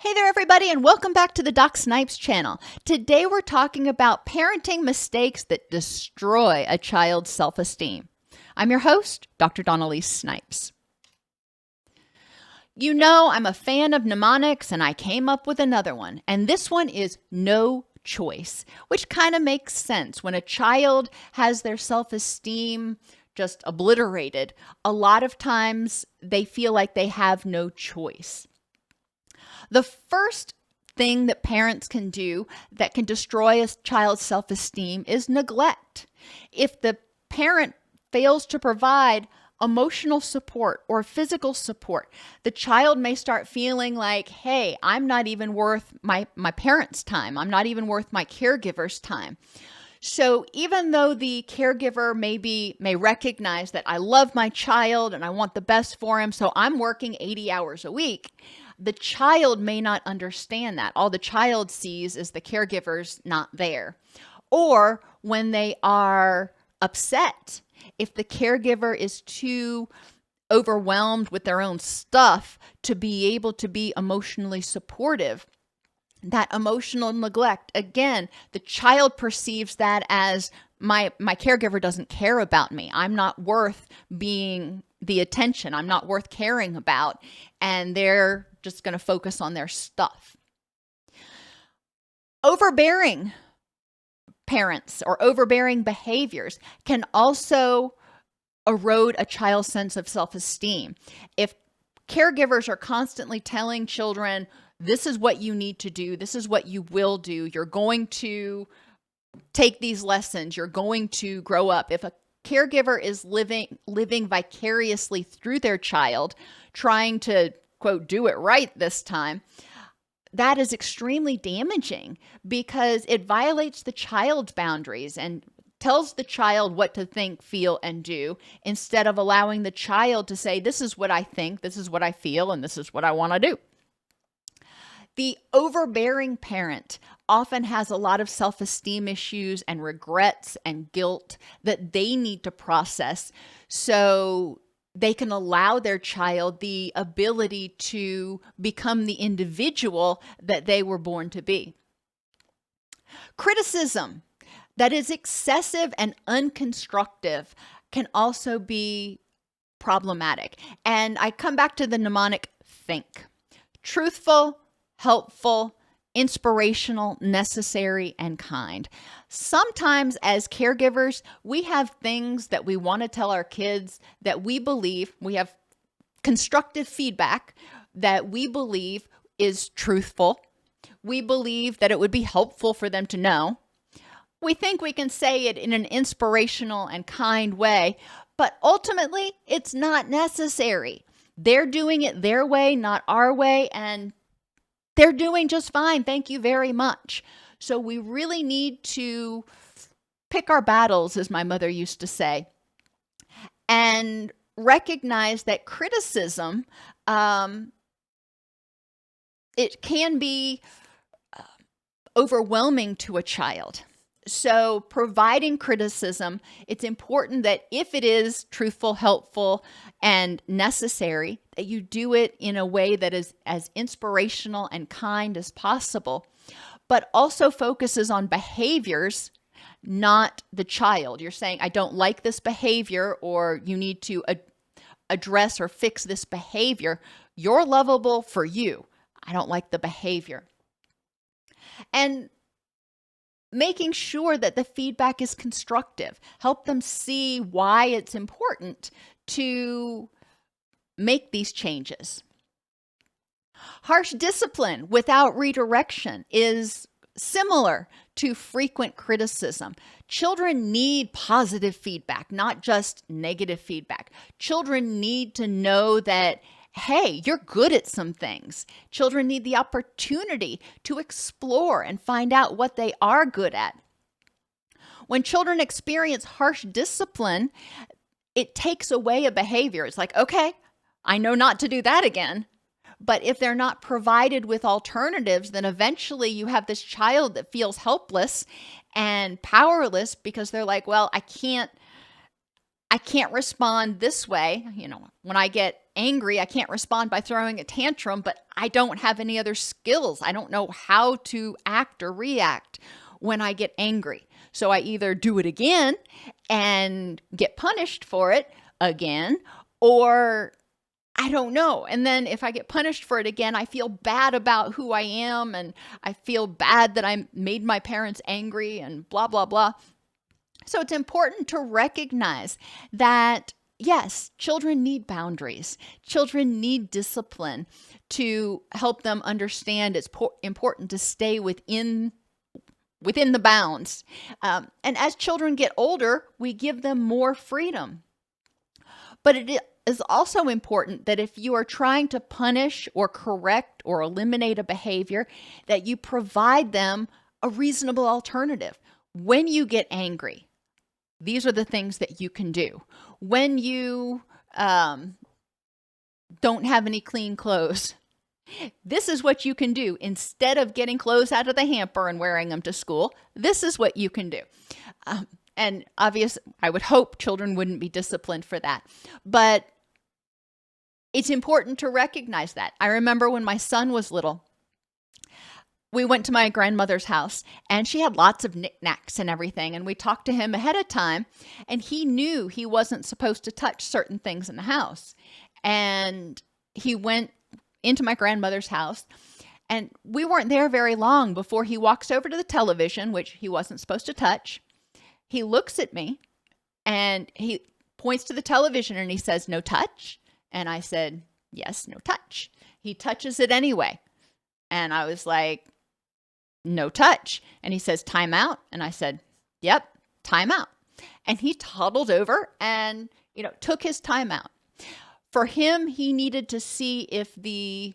Hey there, everybody, and welcome back to the Doc Snipes channel. Today we're talking about parenting mistakes that destroy a child's self-esteem. I'm your host, Dr. Dawn-Elise Snipes. You know I'm a fan of mnemonics, and I came up with another one, and this one is no choice, which kind of makes sense. When a child has their self-esteem just obliterated, a lot of times they feel like they have no choice. The first thing that parents can do that can destroy a child's self-esteem is neglect. If the parent fails to provide emotional support or physical support, the child may start feeling like, hey, I'm not even worth my parents' time. I'm not even worth my caregiver's time. So even though the caregiver may recognize that I love my child and I want the best for him, so I'm working 80 hours a week, the child may not understand that. All the child sees is the caregiver's not there. Or when they are upset, if the caregiver is too overwhelmed with their own stuff to be able to be emotionally supportive, that emotional neglect, again, the child perceives that as my caregiver doesn't care about me. I'm not worth being the attention. I'm not worth caring about. And they're just going to focus on their stuff. Overbearing parents or overbearing behaviors can also erode a child's sense of self-esteem. If caregivers are constantly telling children, this is what you need to do, this is what you will do, you're going to take these lessons, you're going to grow up. If a caregiver is living vicariously through their child, trying to, quote, do it right this time, that is extremely damaging because it violates the child's boundaries and tells the child what to think, feel, and do, instead of allowing the child to say, this is what I think, this is what I feel, and this is what I want to do. The overbearing parent often has a lot of self-esteem issues and regrets and guilt that they need to process so they can allow their child the ability to become the individual that they were born to be. Criticism that is excessive and unconstructive can also be problematic. And I come back to the mnemonic think. Truthful, helpful, inspirational, necessary, and kind. Sometimes as caregivers, we have things that we want to tell our kids that we believe, we have constructive feedback that we believe is truthful. We believe that it would be helpful for them to know. We think we can say it in an inspirational and kind way, but ultimately it's not necessary. They're doing it their way, not our way, and they're doing just fine. Thank you very much. So we really need to pick our battles, as my mother used to say, and recognize that criticism, it can be overwhelming to a child. So providing criticism, it's important that if it is truthful, helpful, and necessary, that you do it in a way that is as inspirational and kind as possible, but also focuses on behaviors, not the child. You're saying, I don't like this behavior, or you need to address or fix this behavior. You're lovable for you. I don't like the behavior. And making sure that the feedback is constructive. Help them see why it's important to make these changes. Harsh discipline without redirection is similar to frequent criticism. Children need positive feedback, not just negative feedback. Children need to know that, hey, you're good at some things. Children need the opportunity to explore and find out what they are good at. When children experience harsh discipline, it takes away a behavior. It's like, okay, I know not to do that again. But if they're not provided with alternatives, then eventually you have this child that feels helpless and powerless because they're like, well, I can't respond this way. You know, when I get angry, I can't respond by throwing a tantrum, but I don't have any other skills. I don't know how to act or react when I get angry. So I either do it again and get punished for it again, or I don't know. And then if I get punished for it again, I feel bad about who I am, and I feel bad that I made my parents angry and blah, blah, blah. So it's important to recognize that, yes, children need boundaries. Children need discipline to help them understand it's important to stay within the bounds. And as children get older, we give them more freedom. But it is also important that if you are trying to punish or correct or eliminate a behavior, that you provide them a reasonable alternative. When you get angry, these are the things that you can do. When you don't have any clean clothes, this is what you can do. Instead of getting clothes out of the hamper and wearing them to school, this is what you can do. And obviously, I would hope children wouldn't be disciplined for that. But it's important to recognize that. I remember when my son was little, we went to my grandmother's house, and she had lots of knickknacks and everything. And we talked to him ahead of time, and he knew he wasn't supposed to touch certain things in the house. And he went into my grandmother's house, and we weren't there very long before he walks over to the television, which he wasn't supposed to touch. He looks at me, and he points to the television, and he says, "No touch." And I said, "Yes, no touch." He touches it anyway. And I was like, "No touch." And he says, "Time out." And I said, "Yep, time out." And he toddled over and, took his time out. For him, he needed to see if the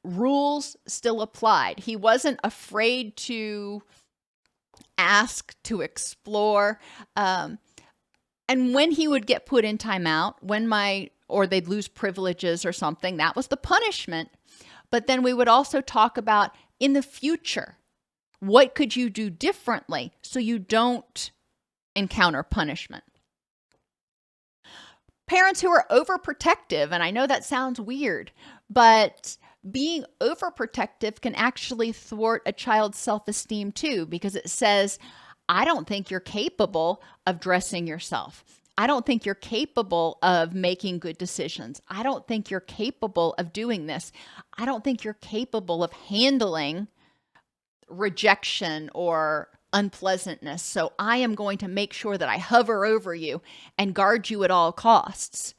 rules still applied. He wasn't afraid to ask, to explore. And when he would get put in timeout, or they'd lose privileges or something, that was the punishment. But then we would also talk about, in the future, what could you do differently so you don't encounter punishment? Parents who are overprotective, and I know that sounds weird, but being overprotective can actually thwart a child's self-esteem too, because it says, "I don't think you're capable of dressing yourself. I don't think you're capable of making good decisions. I don't think you're capable of doing this. I don't think you're capable of handling rejection or unpleasantness. So I am going to make sure that I hover over you and guard you at all costs."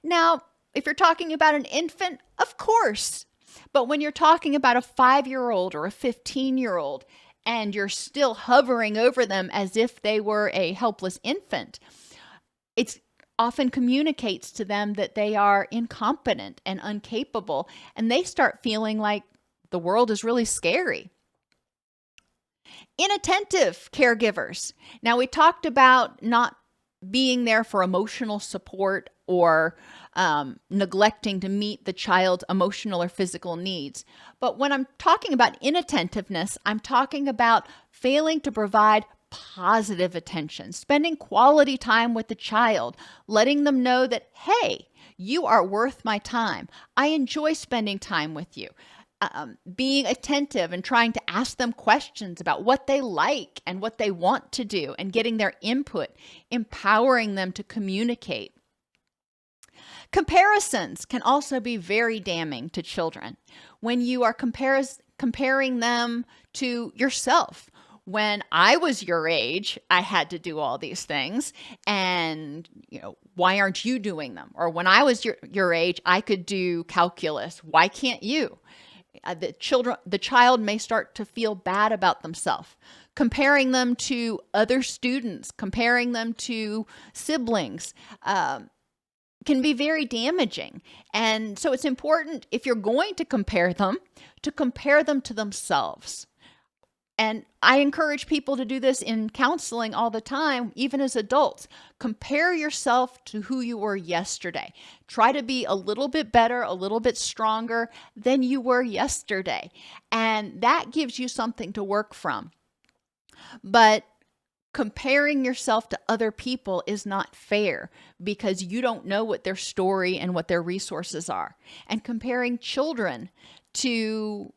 Now, if you're talking about an infant, of course. But when you're talking about a 5-year-old or a 15-year-old, and you're still hovering over them as if they were a helpless infant, it often communicates to them that they are incompetent and incapable, and they start feeling like the world is really scary. Inattentive caregivers. Now, we talked about not being there for emotional support or neglecting to meet the child's emotional or physical needs. But when I'm talking about inattentiveness, I'm talking about failing to provide positive attention, spending quality time with the child, letting them know that, hey, you are worth my time. I enjoy spending time with you. Being attentive and trying to ask them questions about what they like and what they want to do and getting their input, empowering them to communicate. Comparisons can also be very damning to children. When you are comparing them to yourself. When I was your age, I had to do all these things, and why aren't you doing them? Or when I was your age, I could do calculus. Why can't you? The child may start to feel bad about themselves, comparing them to other students, comparing them to siblings, can be very damaging. And so it's important, if you're going to compare them to themselves. And I encourage people to do this in counseling all the time, even as adults. Compare yourself to who you were yesterday. Try to be a little bit better, a little bit stronger than you were yesterday. And that gives you something to work from. But Comparing yourself to other people is not fair because you don't know what their story and what their resources are. And comparing children to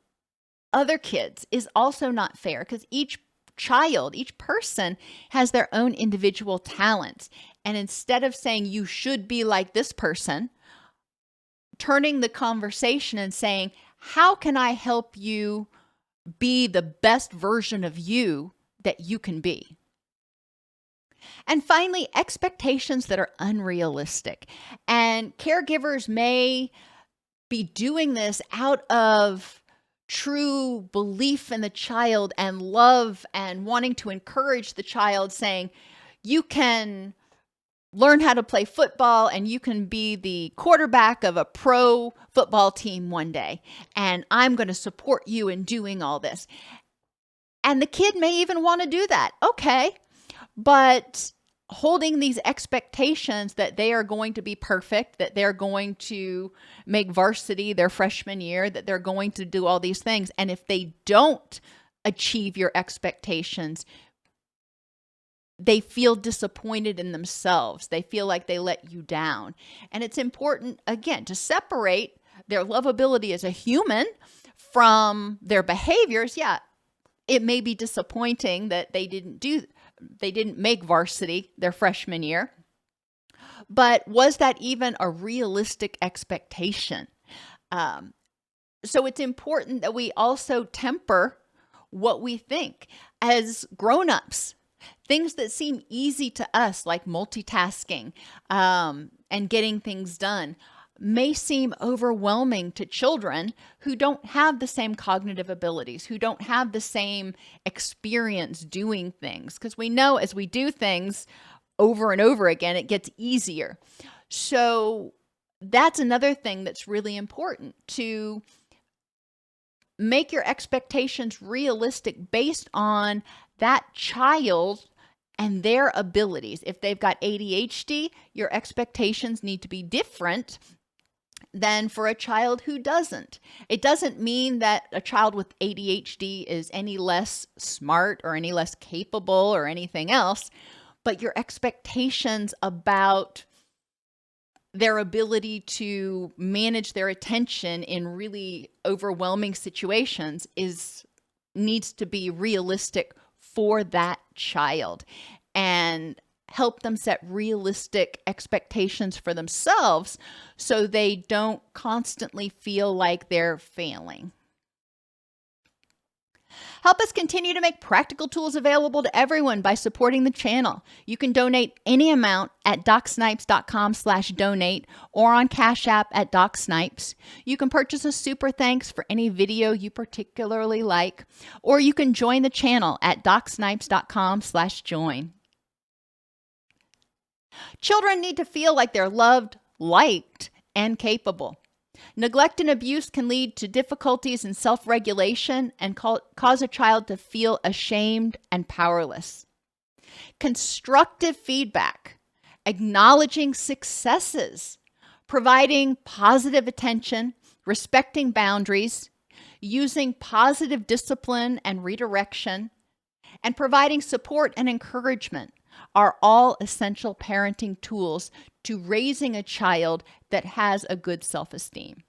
other kids is also not fair because each child, each person has their own individual talents. And instead of saying you should be like this person, turning the conversation and saying, how can I help you be the best version of you that you can be? And finally, expectations that are unrealistic. And caregivers may be doing this out of true belief in the child and love and wanting to encourage the child, saying, you can learn how to play football and you can be the quarterback of a pro football team one day. And I'm going to support you in doing all this. And the kid may even want to do that. Okay. But holding these expectations that they are going to be perfect, that they're going to make varsity their freshman year, that they're going to do all these things. And if they don't achieve your expectations, they feel disappointed in themselves. They feel like they let you down. And it's important, again, to separate their lovability as a human from their behaviors. Yeah, it may be disappointing that they didn't make varsity their freshman year, but was that even a realistic expectation? So it's important that we also temper what we think as grown-ups. Things that seem easy to us, like multitasking and getting things done, may seem overwhelming to children who don't have the same cognitive abilities, who don't have the same experience doing things. Because we know as we do things over and over again, it gets easier. So that's another thing that's really important, to make your expectations realistic based on that child and their abilities. If they've got ADHD, your expectations need to be different than for a child who doesn't. It doesn't mean that a child with ADHD is any less smart or any less capable or anything else, but your expectations about their ability to manage their attention in really overwhelming situations needs to be realistic for that child, and help them set realistic expectations for themselves so they don't constantly feel like they're failing. Help us continue to make practical tools available to everyone by supporting the channel. You can donate any amount at DocSnipes.com/donate or on Cash App at DocSnipes. You can purchase a super thanks for any video you particularly like, or you can join the channel at DocSnipes.com/join. Children need to feel like they're loved, liked, and capable. Neglect and abuse can lead to difficulties in self-regulation and cause a child to feel ashamed and powerless. Constructive feedback, acknowledging successes, providing positive attention, respecting boundaries, using positive discipline and redirection, and providing support and encouragement are all essential parenting tools to raising a child that has a good self-esteem.